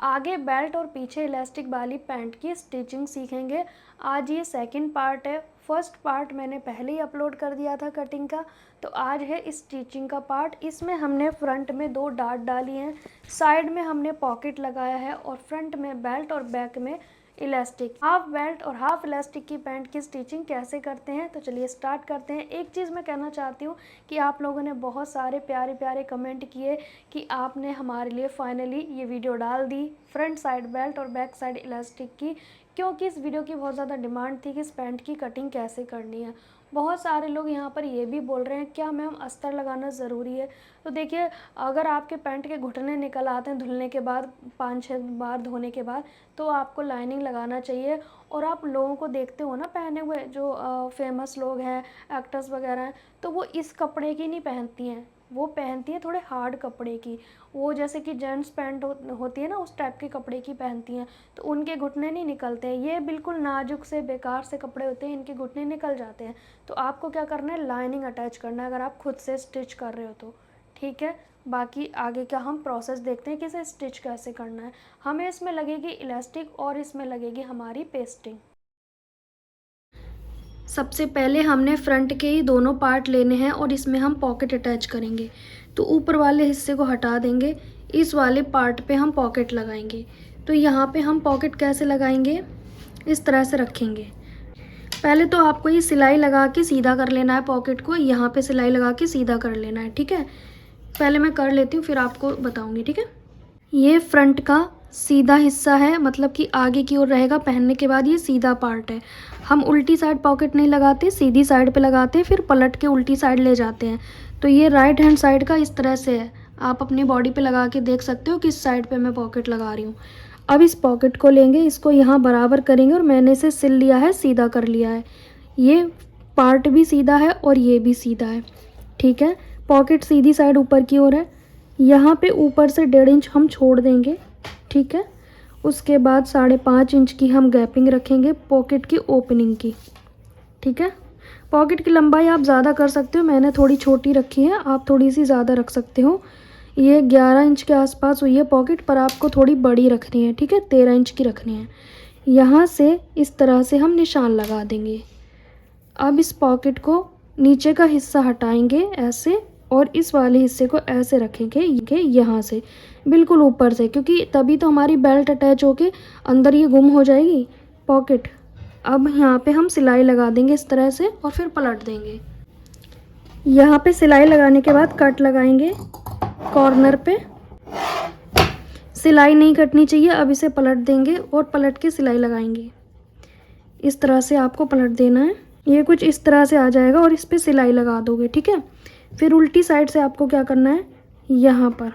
आगे बेल्ट और पीछे इलास्टिक वाली पैंट की स्टिचिंग सीखेंगे। आज ये सेकंड पार्ट है। फर्स्ट पार्ट मैंने पहले ही अपलोड कर दिया था कटिंग का, तो आज है स्टिचिंग का पार्ट। इसमें हमने फ्रंट में 2 डाट डाली हैं, साइड में हमने पॉकेट लगाया है और फ्रंट में बेल्ट और बैक में इलास्टिक। हाफ बेल्ट और हाफ इलास्टिक की पैंट की स्टिचिंग कैसे करते हैं, तो चलिए स्टार्ट करते हैं। एक चीज़ मैं कहना चाहती हूँ कि आप लोगों ने बहुत सारे प्यारे प्यारे कमेंट किए कि आपने हमारे लिए फाइनली ये वीडियो डाल दी फ्रंट साइड बेल्ट और बैक साइड इलास्टिक की, क्योंकि इस वीडियो की बहुत ज़्यादा डिमांड थी कि इस पैंट की कटिंग कैसे करनी है। बहुत सारे लोग यहाँ पर ये भी बोल रहे हैं क्या मैम अस्तर लगाना ज़रूरी है। तो देखिए, अगर आपके पैंट के घुटने निकल आते हैं धुलने के बाद, 5-6 बार धोने के बाद, तो आपको लाइनिंग लगाना चाहिए। और आप लोगों को देखते हो ना पहने हुए, जो फेमस लोग हैं, एक्टर्स वगैरह हैं, तो वो इस कपड़े की नहीं पहनती हैं, वो पहनती हैं थोड़े हार्ड कपड़े की। वो जैसे कि जेंट्स पैंट होती है ना, उस टाइप के कपड़े की पहनती हैं, तो उनके घुटने नहीं निकलते हैं। ये बिल्कुल नाजुक से बेकार से कपड़े होते हैं, इनके घुटने निकल जाते हैं। तो आपको क्या करना है, लाइनिंग अटैच करना है अगर आप खुद से स्टिच कर रहे हो तो। ठीक है, बाकी आगे का हम प्रोसेस देखते हैं कि इसे स्टिच कैसे करना है। हमें इसमें लगेगी इलास्टिक और इसमें लगेगी हमारी पेस्टिंग। सबसे पहले हमने फ्रंट के ही दोनों पार्ट लेने हैं और इसमें हम पॉकेट अटैच करेंगे। तो ऊपर वाले हिस्से को हटा देंगे, इस वाले पार्ट पे हम पॉकेट लगाएंगे। तो यहाँ पे हम पॉकेट कैसे लगाएंगे, इस तरह से रखेंगे। पहले तो आपको ये सिलाई लगा के सीधा कर लेना है, पॉकेट को यहाँ पे सिलाई लगा के सीधा कर लेना है। ठीक है, पहले मैं कर लेती हूँ फिर आपको बताऊँगी। ठीक है, ये फ्रंट का सीधा हिस्सा है, मतलब कि आगे की ओर रहेगा, पहनने के बाद ये सीधा पार्ट है। हम उल्टी साइड पॉकेट नहीं लगाते, सीधी साइड पे लगाते हैं, फिर पलट के उल्टी साइड ले जाते हैं। तो ये राइट हैंड साइड का इस तरह से है। आप अपनी बॉडी पे लगा के देख सकते हो किस साइड पे मैं पॉकेट लगा रही हूँ। अब इस पॉकेट को लेंगे, इसको यहाँ बराबर करेंगे और मैंने इसे सिल लिया है, सीधा कर लिया है। ये पार्ट भी सीधा है और ये भी सीधा है। ठीक है, पॉकेट सीधी साइड ऊपर की ओर है। यहाँ पे ऊपर से 1.5 इंच हम छोड़ देंगे। ठीक है, उसके बाद 5.5 इंच की हम गैपिंग रखेंगे पॉकेट की ओपनिंग की। ठीक है, पॉकेट की लंबाई आप ज़्यादा कर सकते हो, मैंने थोड़ी छोटी रखी है, आप थोड़ी सी ज़्यादा रख सकते हो। ये 11 इंच के आसपास हुई है पॉकेट, पर आपको थोड़ी बड़ी रखनी है। ठीक है, 13 इंच की रखनी है। यहाँ से इस तरह से हम निशान लगा देंगे। अब इस पॉकेट को नीचे का हिस्सा हटाएंगे ऐसे, और इस वाले हिस्से को ऐसे रखेंगे यहाँ से बिल्कुल ऊपर से, क्योंकि तभी तो हमारी बेल्ट अटैच होके अंदर ये गुम हो जाएगी पॉकेट। अब यहाँ पे हम सिलाई लगा देंगे इस तरह से और फिर पलट देंगे। यहाँ पे सिलाई लगाने के बाद कट लगाएंगे कॉर्नर पे। सिलाई नहीं कटनी चाहिए। अब इसे पलट देंगे और पलट के सिलाई लगाएंगे। इस तरह से आपको पलट देना है, ये कुछ इस तरह से आ जाएगा और इस पर सिलाई लगा दोगे। ठीक है, फिर उल्टी साइड से आपको क्या करना है, यहाँ पर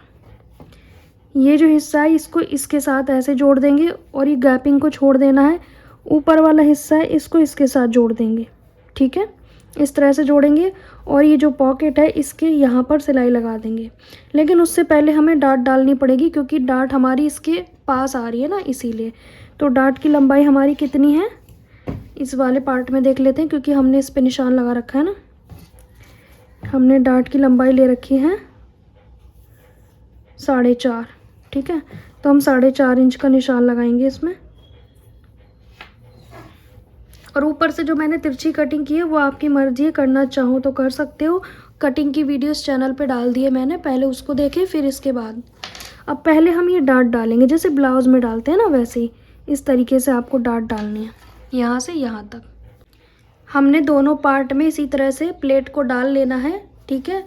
ये जो हिस्सा है इसको इसके साथ ऐसे जोड़ देंगे और ये गैपिंग को छोड़ देना है। ऊपर वाला हिस्सा है इसको इसके साथ जोड़ देंगे। ठीक है, इस तरह से जोड़ेंगे और ये जो पॉकेट है इसके यहाँ पर सिलाई लगा देंगे। लेकिन उससे पहले हमें डाट डालनी पड़ेगी, क्योंकि डाट हमारी इसके पास आ रही है ना, इसीलिए। तो डाट की लंबाई हमारी कितनी है, इस वाले पार्ट में देख लेते हैं, क्योंकि हमने इस पर निशान लगा रखा है ना। हमने डाट की लंबाई ले रखी है 4.5। ठीक है, तो हम 4.5 इंच का निशान लगाएंगे इसमें। और ऊपर से जो मैंने तिरछी कटिंग की है वो आपकी मर्जी है, करना चाहो तो कर सकते हो। कटिंग की वीडियोस चैनल पे डाल दी है मैंने, पहले उसको देखें फिर इसके बाद। अब पहले हम ये डाट डालेंगे, जैसे ब्लाउज में डालते हैं ना, वैसे ही इस तरीके से आपको डाट डालनी है, यहाँ से यहाँ तक। हमने दोनों पार्ट में इसी तरह से प्लेट को डाल लेना है। ठीक है,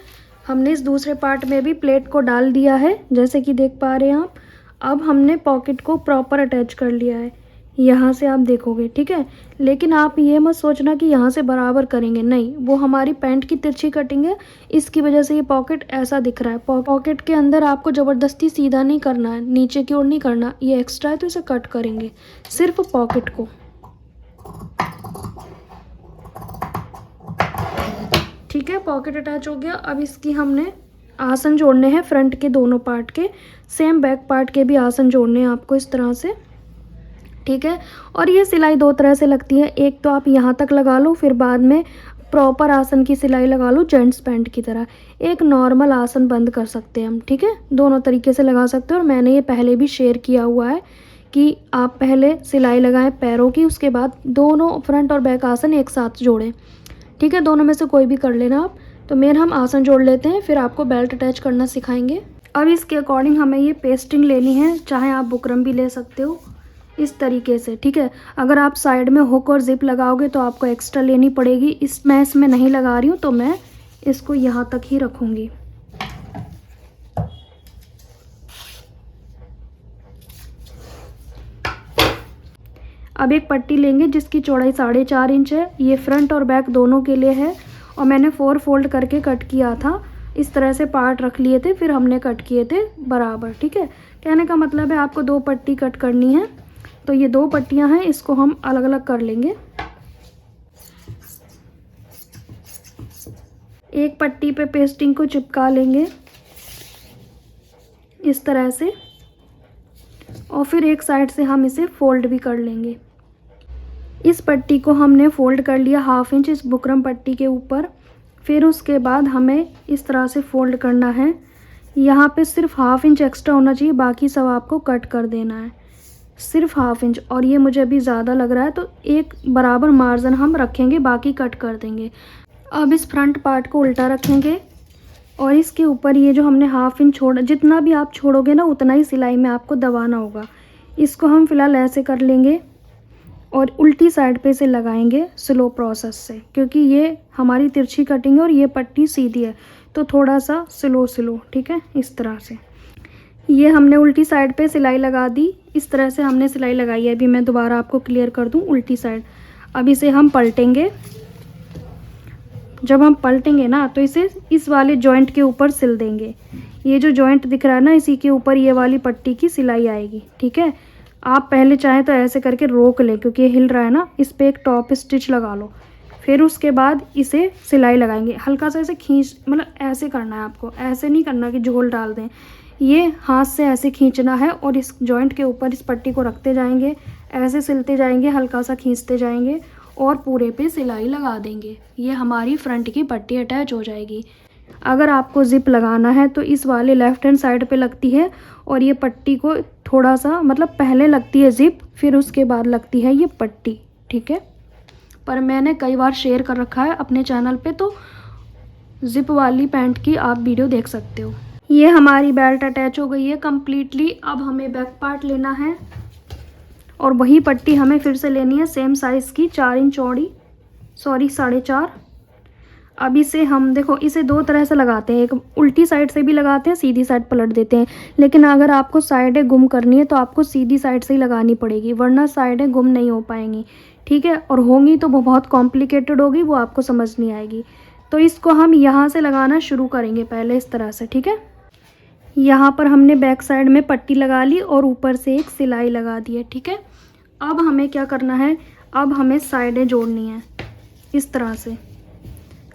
हमने इस दूसरे पार्ट में भी प्लेट को डाल दिया है, जैसे कि देख पा रहे हैं आप। अब हमने पॉकेट को प्रॉपर अटैच कर लिया है, यहाँ से आप देखोगे। ठीक है, लेकिन आप ये मत सोचना कि यहाँ से बराबर करेंगे, नहीं, वो हमारी पैंट की तिरछी कटिंग है, इसकी वजह से ये पॉकेट ऐसा दिख रहा है। पॉकेट के अंदर आपको ज़बरदस्ती सीधा नहीं करना है, नीचे की ओर नहीं करना, ये एक्स्ट्रा है तो इसे कट करेंगे, सिर्फ पॉकेट को। ठीक है, पॉकेट अटैच हो गया। अब इसकी हमने आसन जोड़ने हैं फ्रंट के दोनों पार्ट के, सेम बैक पार्ट के भी आसन जोड़ने हैं आपको इस तरह से। ठीक है, और ये सिलाई 2 तरह से लगती है, एक तो आप यहाँ तक लगा लो, फिर बाद में प्रॉपर आसन की सिलाई लगा लो, जेंट्स पैंट की तरह। एक नॉर्मल आसन बंद कर सकते हैं हम, ठीक है। दोनों तरीके से लगा सकते हो और मैंने ये पहले भी शेयर किया हुआ है कि आप पहले सिलाई लगाएं पैरों की, उसके बाद दोनों फ्रंट और बैक आसन एक साथ जोड़ें, ठीक है। दोनों में से कोई भी कर लेना आप। तो मेन हम आसन जोड़ लेते हैं, फिर आपको बेल्ट अटैच करना सिखाएंगे। अब इसके अकॉर्डिंग हमें ये पेस्टिंग लेनी है, चाहे आप बुकरम भी ले सकते हो इस तरीके से, ठीक है। अगर आप साइड में हुक और जिप लगाओगे तो आपको एक्स्ट्रा लेनी पड़ेगी। मैं इसमें नहीं लगा रही हूँ, तो मैं इसको यहाँ तक ही रखूँगी। अब एक पट्टी लेंगे जिसकी चौड़ाई 4.5 इंच है। ये फ्रंट और बैक दोनों के लिए है और मैंने 4 फोल्ड करके कट किया था। इस तरह से पार्ट रख लिए थे, फिर हमने कट किए थे बराबर, ठीक है। कहने का मतलब है आपको 2 पट्टी कट करनी है। तो ये 2 पट्टियां हैं, इसको हम अलग अलग कर लेंगे। एक पट्टी पे पेस्टिंग को चिपका लेंगे इस तरह से, और फिर एक साइड से हम इसे फोल्ड भी कर लेंगे। इस पट्टी को हमने फोल्ड कर लिया 1/2 इंच इस बुकरम पट्टी के ऊपर। फिर उसके बाद हमें इस तरह से फोल्ड करना है। यहाँ पे सिर्फ 1/2 इंच एक्स्ट्रा होना चाहिए, बाकी सब आपको कट कर देना है, सिर्फ 1/2 इंच। और ये मुझे अभी ज़्यादा लग रहा है तो एक बराबर मार्जिन हम रखेंगे, बाकी कट कर देंगे। अब इस फ्रंट पार्ट को उल्टा रखेंगे और इसके ऊपर ये जो हमने 1/2 इंच छोड़ा, जितना भी आप छोड़ोगे ना उतना ही सिलाई में आपको दबाना होगा। इसको हम फिलहाल ऐसे कर लेंगे और उल्टी साइड पे से लगाएंगे स्लो प्रोसेस से, क्योंकि ये हमारी तिरछी कटिंग है और ये पट्टी सीधी है, तो थोड़ा सा स्लो, ठीक है। इस तरह से ये हमने उल्टी साइड पे सिलाई लगा दी। इस तरह से हमने सिलाई लगाई है। अभी मैं दोबारा आपको क्लियर कर दूं उल्टी साइड। अब इसे हम पलटेंगे। जब हम पलटेंगे ना तो इसे इस वाले जॉइंट के ऊपर सिल देंगे। ये जो जॉइंट दिख रहा है ना, इसी के ऊपर ये वाली पट्टी की सिलाई आएगी, ठीक है। आप पहले चाहें तो ऐसे करके रोक लें, क्योंकि ये हिल रहा है ना, इस पर एक टॉप स्टिच लगा लो। फिर उसके बाद इसे सिलाई लगाएंगे। हल्का सा ऐसे खींच, मतलब ऐसे करना है आपको, ऐसे नहीं करना कि झोल डाल दें। ये हाथ से ऐसे खींचना है और इस जॉइंट के ऊपर इस पट्टी को रखते जाएंगे, ऐसे सिलते जाएंगे, हल्का सा खींचते जाएंगे और पूरे पे सिलाई लगा देंगे। ये हमारी फ्रंट की पट्टी अटैच हो जाएगी। अगर आपको ज़िप लगाना है तो इस वाले लेफ़्ट हैंड साइड पे लगती है और ये पट्टी को थोड़ा सा, मतलब पहले लगती है ज़िप, फिर उसके बाद लगती है ये पट्टी, ठीक है। पर मैंने कई बार शेयर कर रखा है अपने चैनल पे, तो ज़िप वाली पैंट की आप वीडियो देख सकते हो। ये हमारी बेल्ट अटैच हो गई है कम्प्लीटली। अब हमें बैक पार्ट लेना है और वही पट्टी हमें फिर से लेनी है सेम साइज़ की, 4 इंच चौड़ी, सॉरी 4.5। अब इसे हम देखो, इसे 2 तरह से लगाते हैं। एक उल्टी साइड से भी लगाते हैं, सीधी साइड पलट देते हैं। लेकिन अगर आपको साइडें गुम करनी है तो आपको सीधी साइड से ही लगानी पड़ेगी, वरना साइडें गुम नहीं हो पाएंगी, ठीक है। और होंगी तो वो बहुत कॉम्प्लिकेटेड होगी, वो आपको समझ नहीं आएगी। तो इसको हम यहाँ से लगाना शुरू करेंगे पहले, इस तरह से, ठीक है। यहाँ पर हमने बैक साइड में पट्टी लगा ली और ऊपर से एक सिलाई लगा दी है, ठीक है। अब हमें क्या करना है, अब हमें साइडें जोड़नी है इस तरह से।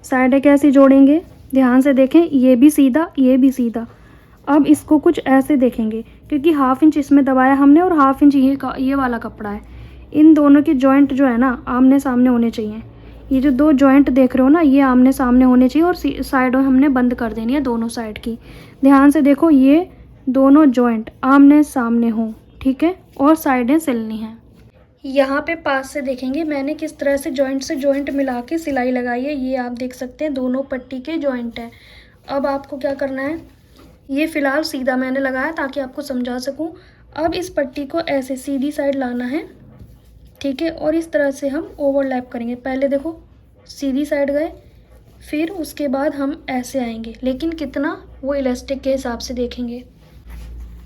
साइडें कैसे जोड़ेंगे, ध्यान से देखें, ये भी सीधा, ये भी सीधा। अब इसको कुछ ऐसे देखेंगे, क्योंकि 1/2 इंच इसमें दबाया हमने और 1/2 इंच ये वाला कपड़ा है। इन दोनों के जॉइंट जो है ना, आमने सामने होने चाहिए। ये जो 2 जॉइंट देख रहे हो ना, ये आमने सामने होने चाहिए और साइडों हमने बंद कर देनी है, दोनों साइड की। ध्यान से देखो, ये दोनों जॉइंट आमने सामने हों, ठीक है, और साइडें सिलनी हैं। यहाँ पे पास से देखेंगे मैंने किस तरह से जॉइंट मिला के सिलाई लगाई है। ये आप देख सकते हैं, दोनों पट्टी के जॉइंट है। अब आपको क्या करना है, ये फ़िलहाल सीधा मैंने लगाया ताकि आपको समझा सकूं। अब इस पट्टी को ऐसे सीधी साइड लाना है, ठीक है, और इस तरह से हम ओवरलैप करेंगे। पहले देखो सीधी साइड गए, फिर उसके बाद हम ऐसे आएंगे, लेकिन कितना, वो इलास्टिक के हिसाब से देखेंगे।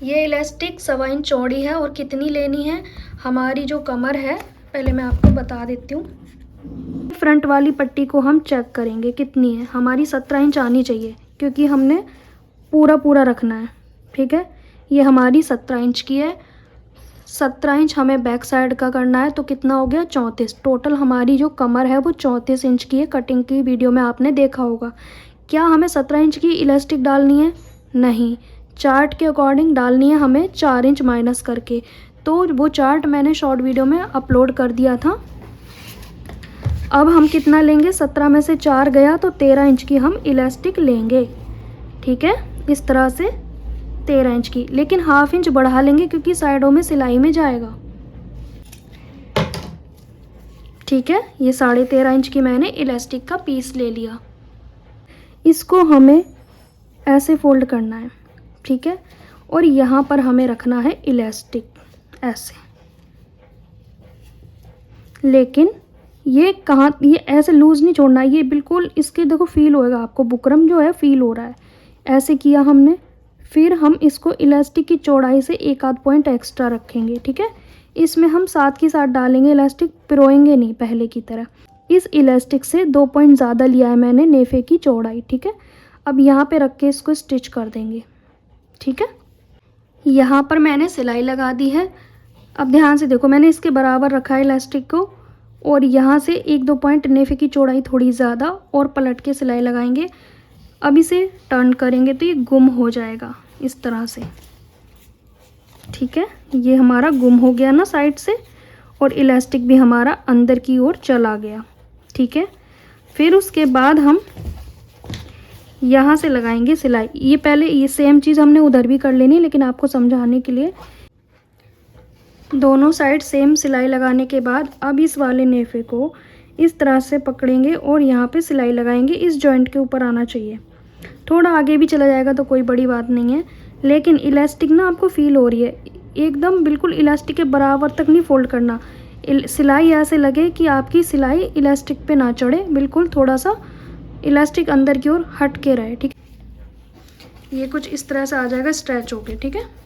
ये इलास्टिक 1.25 इंच चौड़ी है और कितनी लेनी है, हमारी जो कमर है पहले मैं आपको बता देती हूँ। फ्रंट वाली पट्टी को हम चेक करेंगे कितनी है, हमारी 17 इंच आनी चाहिए, क्योंकि हमने पूरा रखना है, ठीक है। ये हमारी 17 इंच की है। 17 इंच हमें बैक साइड का करना है, तो कितना हो गया, 34। टोटल हमारी जो कमर है वो 34 इंच की है। कटिंग की वीडियो में आपने देखा होगा। क्या हमें 17 इंच की इलास्टिक डालनी है, नहीं, चार्ट के अकॉर्डिंग डालनी है हमें 4 इंच माइनस करके। तो वो चार्ट मैंने शॉर्ट वीडियो में अपलोड कर दिया था, अब हम कितना लेंगे, 17 में से 4 गया तो 13 इंच की हम इलास्टिक लेंगे। ठीक है, इस तरह से 13 इंच की, लेकिन हाफ इंच बढ़ा लेंगे क्योंकि साइडों में सिलाई में जाएगा। ठीक है, ये 13.5 इंच की मैंने इलास्टिक का पीस ले लिया। इसको हमें ऐसे फोल्ड करना है। ठीक है, और यहाँ पर हमें रखना है इलास्टिक ऐसे, लेकिन ये कहाँ, ये ऐसे लूज़ नहीं छोड़ना, ये बिल्कुल इसके देखो फील होएगा आपको, बुकरम जो है फील हो रहा है। ऐसे किया हमने, फिर हम इसको इलास्टिक की चौड़ाई से 1 आध पॉइंट एक्स्ट्रा रखेंगे। ठीक है, इसमें हम साथ के साथ डालेंगे इलास्टिक, पिरोएंगे नहीं पहले की तरह। इस इलास्टिक से 2 पॉइंट ज़्यादा लिया है मैंने नेफे की चौड़ाई। ठीक है, अब यहाँ पे रख के इसको स्टिच कर देंगे। ठीक है, यहाँ पर मैंने सिलाई लगा दी है। अब ध्यान से देखो, मैंने इसके बराबर रखा है इलास्टिक को, और यहाँ से 1-2 पॉइंट नेफे की चौड़ाई थोड़ी ज़्यादा और पलट के सिलाई लगाएंगे। अब इसे टर्न करेंगे तो ये गुम हो जाएगा इस तरह से। ठीक है, ये हमारा गुम हो गया ना साइड से, और इलास्टिक भी हमारा अंदर की ओर चला गया। ठीक है, फिर उसके बाद हम यहाँ से लगाएंगे सिलाई। ये पहले ये सेम चीज़ हमने उधर भी कर लेनी, लेकिन आपको समझाने के लिए दोनों साइड सेम सिलाई लगाने के बाद अब इस वाले नेफे को इस तरह से पकड़ेंगे और यहाँ पे सिलाई लगाएंगे। इस जॉइंट के ऊपर आना चाहिए, थोड़ा आगे भी चला जाएगा तो कोई बड़ी बात नहीं है, लेकिन इलास्टिक ना आपको फील हो रही है, एकदम बिल्कुल इलास्टिक के बराबर तक नहीं फोल्ड करना। सिलाई ऐसे लगे कि आपकी सिलाई इलास्टिक पे ना चढ़े, बिल्कुल थोड़ा सा इलास्टिक अंदर की ओर हट के रहे। ठीक है, ये कुछ इस तरह से आ जाएगा स्ट्रेच होके। ठीक है,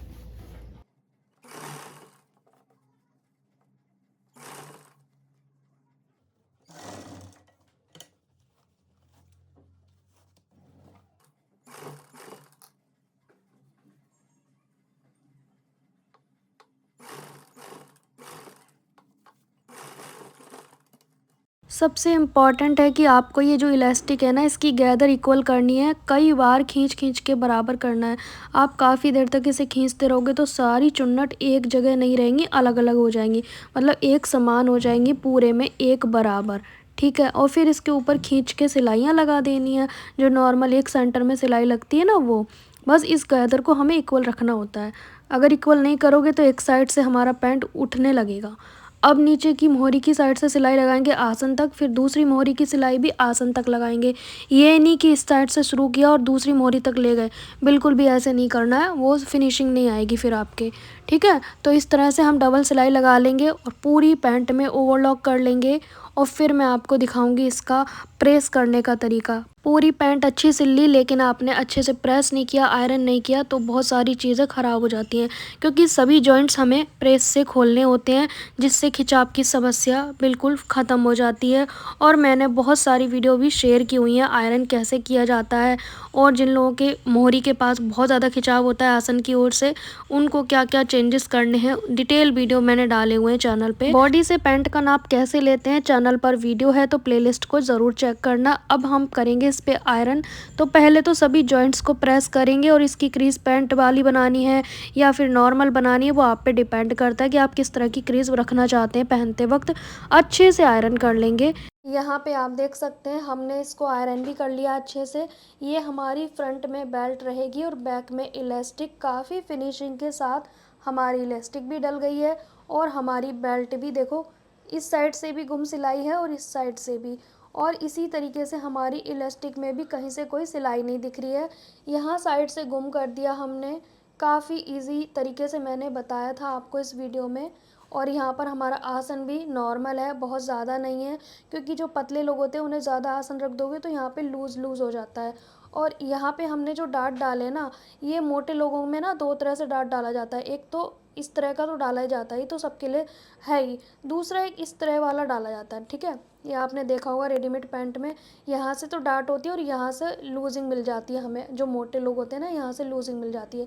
सबसे इम्पॉर्टेंट है कि आपको ये जो इलास्टिक है ना, इसकी गैदर इक्वल करनी है। कई बार खींच खींच के बराबर करना है। आप काफ़ी देर तक इसे खींचते रहोगे तो सारी चुन्नट एक जगह नहीं रहेंगी, अलग अलग हो जाएंगी, मतलब एक समान हो जाएंगी, पूरे में एक बराबर। ठीक है, और फिर इसके ऊपर खींच के सिलाइयाँ लगा देनी है, जो नॉर्मल एक सेंटर में सिलाई लगती है ना, वो बस इस गैदर को हमें इक्वल रखना होता है। अगर इक्वल नहीं करोगे तो एक साइड से हमारा पैंट उठने लगेगा। अब नीचे की मोहरी की साइड से सिलाई लगाएंगे आसन तक, फिर दूसरी मोहरी की सिलाई भी आसन तक लगाएंगे। ये नहीं कि इस साइड से शुरू किया और दूसरी मोहरी तक ले गए, बिल्कुल भी ऐसे नहीं करना है, वो फिनिशिंग नहीं आएगी फिर आपके। ठीक है, तो इस तरह से हम डबल सिलाई लगा लेंगे और पूरी पैंट में ओवरलॉक कर लेंगे, और फिर मैं आपको दिखाऊंगी इसका प्रेस करने का तरीका। पूरी पैंट अच्छी सिल ली, लेकिन आपने अच्छे से प्रेस नहीं किया, आयरन नहीं किया, तो बहुत सारी चीज़ें ख़राब हो जाती हैं, क्योंकि सभी जॉइंट्स हमें प्रेस से खोलने होते हैं, जिससे खिंचाव की समस्या बिल्कुल ख़त्म हो जाती है। और मैंने बहुत सारी वीडियो भी शेयर की हुई हैं आयरन कैसे किया जाता है, और जिन लोगों के मोहरी के पास बहुत ज़्यादा खिंचाव होता है आसन की ओर से, उनको क्या क्या चेंजेस करने हैं, डिटेल वीडियो मैंने डाले हुए हैं चैनल पे। बॉडी से पैंट का नाप कैसे लेते हैं, चैनल पर वीडियो है, तो प्लेलिस्ट को ज़रूर चेक करना। अब हम करेंगे इस पे आयरन। तो पहले तो सभी जॉइंट्स को प्रेस करेंगे, और इसकी क्रीज पैंट वाली बनानी है या फिर नॉर्मल बनानी है, वो आप पे डिपेंड करता है कि आप किस तरह की क्रीज रखना चाहते हैं पहनते वक्त। अच्छे से आयरन कर लेंगे। यहाँ पे आप देख सकते हैं हमने इसको आयरन भी कर लिया अच्छे से। ये हमारी फ्रंट में बेल्ट रहेगी और बैक में इलास्टिक, काफ़ी फिनिशिंग के साथ हमारी इलास्टिक भी डल गई है, और हमारी बेल्ट भी देखो, इस साइड से भी गुम सिलाई है और इस साइड से भी, और इसी तरीके से हमारी इलास्टिक में भी कहीं से कोई सिलाई नहीं दिख रही है। यहाँ साइड से गुम कर दिया हमने, काफ़ी इजी तरीके से मैंने बताया था आपको इस वीडियो में। और यहाँ पर हमारा आसन भी नॉर्मल है, बहुत ज़्यादा नहीं है, क्योंकि जो पतले लोग होते हैं उन्हें ज़्यादा आसन रख दोगे तो यहाँ पे लूज़ लूज़ हो जाता है। और यहाँ पे हमने जो डाट डाले ना, ये मोटे लोगों में ना 2 तरह से डाट डाला जाता है। एक तो इस तरह का तो डाला ही जाता है, ये तो सबके लिए है ही। दूसरा एक इस तरह वाला डाला जाता है। ठीक है, ये आपने देखा होगा रेडीमेड पैंट में, यहाँ से तो डाट होती है और यहाँ से लूजिंग मिल जाती है हमें, जो मोटे लोग होते हैं ना, यहाँ से लूजिंग मिल जाती है।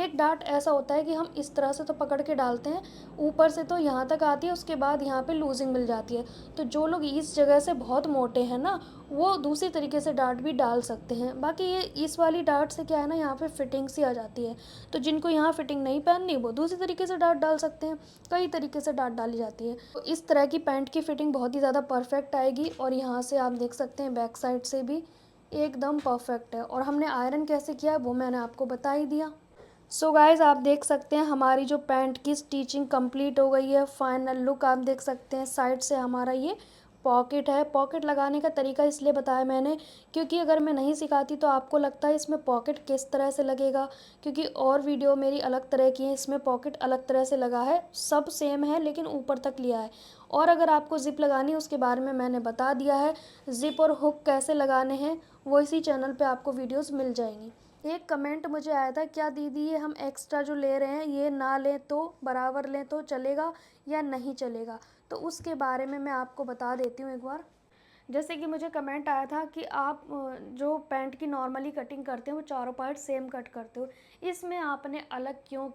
एक डाट ऐसा होता है कि हम इस तरह से तो पकड़ के डालते हैं, ऊपर से तो यहाँ तक आती है, उसके बाद यहाँ पे लूजिंग मिल जाती है। तो जो लोग इस जगह से बहुत मोटे हैं ना, वो दूसरी तरीके से डाट भी डाल सकते हैं। बाकी ये इस वाली डाट से क्या है ना, यहाँ पे फिटिंग सी आ जाती है, तो जिनको यहाँ फिटिंग नहीं पहननी वो दूसरी तरीके से डाट डाल सकते हैं। कई तरीके से डाट डाली जाती है। तो इस तरह की पैंट की फिटिंग बहुत ही ज़्यादा परफेक्ट परफेक्ट आएगी। और यहाँ से आप देख सकते हैं बैक साइड से भी एकदम परफेक्ट है। और हमने आयरन कैसे किया वो मैंने आपको बता ही दिया। सो गाइज़ आप देख सकते हैं हमारी जो पैंट की स्टिचिंग कंप्लीट हो गई है। फाइनल लुक आप देख सकते हैं। साइड से हमारा ये पॉकेट है। पॉकेट लगाने का तरीका इसलिए बताया मैंने क्योंकि अगर मैं नहीं सिखाती तो आपको लगता है इसमें पॉकेट किस तरह से लगेगा, क्योंकि और वीडियो मेरी अलग तरह की है, इसमें पॉकेट अलग तरह से लगा है। सब सेम है लेकिन ऊपर तक लिया है। और अगर आपको ज़िप लगानी है उसके बारे में मैंने बता दिया है। ज़िप और हुक कैसे लगाने हैं वो इसी चैनल पे आपको वीडियोस मिल जाएंगी। एक कमेंट मुझे आया था, क्या दीदी ये हम एक्स्ट्रा जो ले रहे हैं ये ना लें तो बराबर लें तो चलेगा या नहीं चलेगा? तो उसके बारे में मैं आपको बता देती हूँ एक बार। जैसे कि मुझे कमेंट आया था कि आप जो पैंट की नॉर्मली कटिंग करते हो वो चारों पार्ट सेम कट करते हो, इसमें आपने अलग क्यों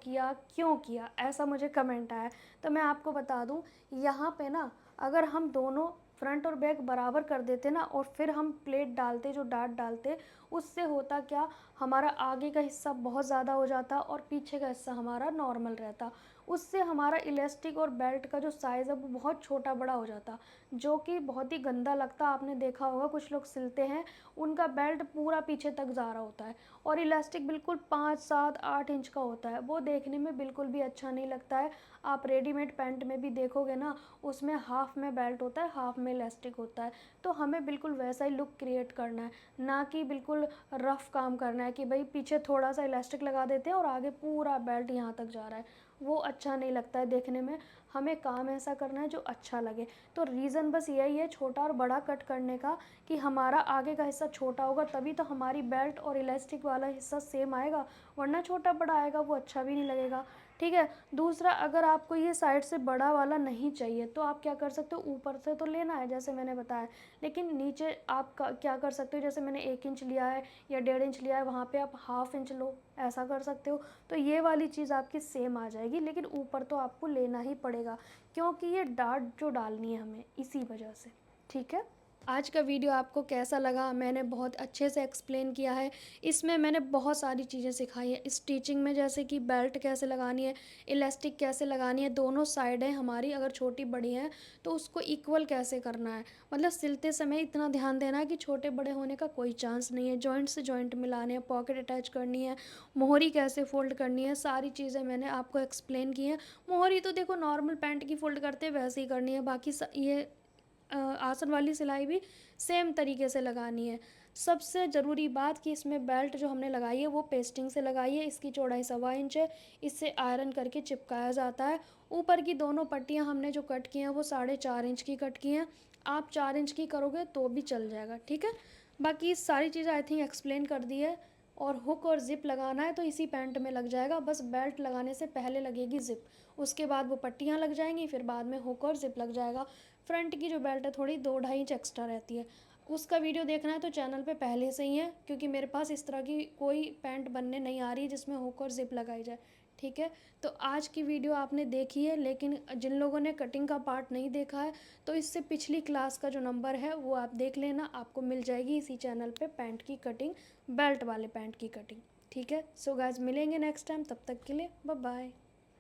किया ऐसा मुझे कमेंट आया। तो मैं आपको बता दूं, यहाँ पे ना अगर हम दोनों फ्रंट और बैक बराबर कर देते ना और फिर हम प्लेट डालते, जो डाट डालते, उससे होता क्या, हमारा आगे का हिस्सा बहुत ज़्यादा हो जाता और पीछे का हिस्सा हमारा नॉर्मल रहता। उससे हमारा इलास्टिक और बेल्ट का जो साइज़ है वो बहुत छोटा बड़ा हो जाता, जो कि बहुत ही गंदा लगता। आपने देखा होगा कुछ लोग सिलते हैं उनका बेल्ट पूरा पीछे तक जा रहा होता है और इलास्टिक बिल्कुल 5, 7, 8 इंच का होता है, वो देखने में बिल्कुल भी अच्छा नहीं लगता है। आप रेडीमेड पैंट में भी देखोगे ना, उसमें हाफ में बेल्ट होता है हाफ में इलास्टिक होता है। तो हमें बिल्कुल वैसा ही लुक क्रिएट करना है, ना कि बिल्कुल रफ़ काम करना है कि भाई पीछे थोड़ा सा इलास्टिक लगा देते हैं और आगे पूरा बेल्ट यहाँ तक जा रहा है, वो अच्छा नहीं लगता है देखने में। हमें काम ऐसा करना है जो अच्छा लगे। तो रीज़न बस यही है छोटा और बड़ा कट करने का, कि हमारा आगे का हिस्सा छोटा होगा तभी तो हमारी बेल्ट और इलास्टिक वाला हिस्सा सेम आएगा, वरना छोटा बड़ा आएगा वो अच्छा भी नहीं लगेगा। ठीक है। दूसरा, अगर आपको ये साइड से बड़ा वाला नहीं चाहिए तो आप क्या कर सकते हो, ऊपर से तो लेना है जैसे मैंने बताया, लेकिन नीचे आप क्या कर सकते हो, जैसे मैंने 1 इंच लिया है या 1.5 इंच लिया है, वहाँ पे आप ½ इंच लो, ऐसा कर सकते हो। तो ये वाली चीज़ आपकी सेम आ जाएगी, लेकिन ऊपर तो आपको लेना ही पड़ेगा क्योंकि ये डाट जो डालनी है हमें इसी वजह से। ठीक है। आज का वीडियो आपको कैसा लगा? मैंने बहुत अच्छे से एक्सप्लेन किया है। इसमें मैंने बहुत सारी चीज़ें सिखाई हैं स्टिचिंग में, जैसे कि बेल्ट कैसे लगानी है, इलास्टिक कैसे लगानी है, दोनों साइडें हमारी अगर छोटी बड़ी हैं तो उसको इक्वल कैसे करना है। मतलब सिलते समय इतना ध्यान देना है कि छोटे बड़े होने का कोई चांस नहीं है। जॉइंट से जॉइंट मिलाने हैं, पॉकेट अटैच करनी है, मोहरी कैसे फ़ोल्ड करनी है, सारी चीज़ें मैंने आपको एक्सप्लेन की हैं। मोहरी तो देखो नॉर्मल पैंट की फ़ोल्ड करते हैं वैसे ही करनी है, बाकी ये आसन वाली सिलाई भी सेम तरीके से लगानी है। सबसे ज़रूरी बात कि इसमें बेल्ट जो हमने लगाई है वो पेस्टिंग से लगाई है। इसकी चौड़ाई 1.25 इंच है। इससे आयरन करके चिपकाया जाता है। ऊपर की दोनों पट्टियाँ हमने जो कट की हैं वो 4.5 इंच की कट की हैं। आप 4 इंच की करोगे तो भी चल जाएगा। ठीक है। बाकी सारी चीज़ें आई थिंक एक्सप्लेन कर दी है। और हुक और ज़िप लगाना है तो इसी पैंट में लग जाएगा, बस बेल्ट लगाने से पहले लगेगी ज़िप, उसके बाद वो पट्टियाँ लग जाएंगी, फिर बाद में हुक और ज़िप लग जाएगा। फ्रंट की जो बेल्ट है थोड़ी 2-2.5 इंच एक्स्ट्रा रहती है। उसका वीडियो देखना है तो चैनल पे पहले से ही है, क्योंकि मेरे पास इस तरह की कोई पैंट बनने नहीं आ रही जिसमें हुक और ज़िप लगाई जाए। ठीक है। तो आज की वीडियो आपने देखी है, लेकिन जिन लोगों ने कटिंग का पार्ट नहीं देखा है तो इससे पिछली क्लास का जो नंबर है वो आप देख लेना, आपको मिल जाएगी इसी चैनल पे पैंट की कटिंग, बेल्ट वाले पैंट की कटिंग। ठीक है। सो गाइस मिलेंगे नेक्स्ट टाइम, तब तक के लिए बाय बाय।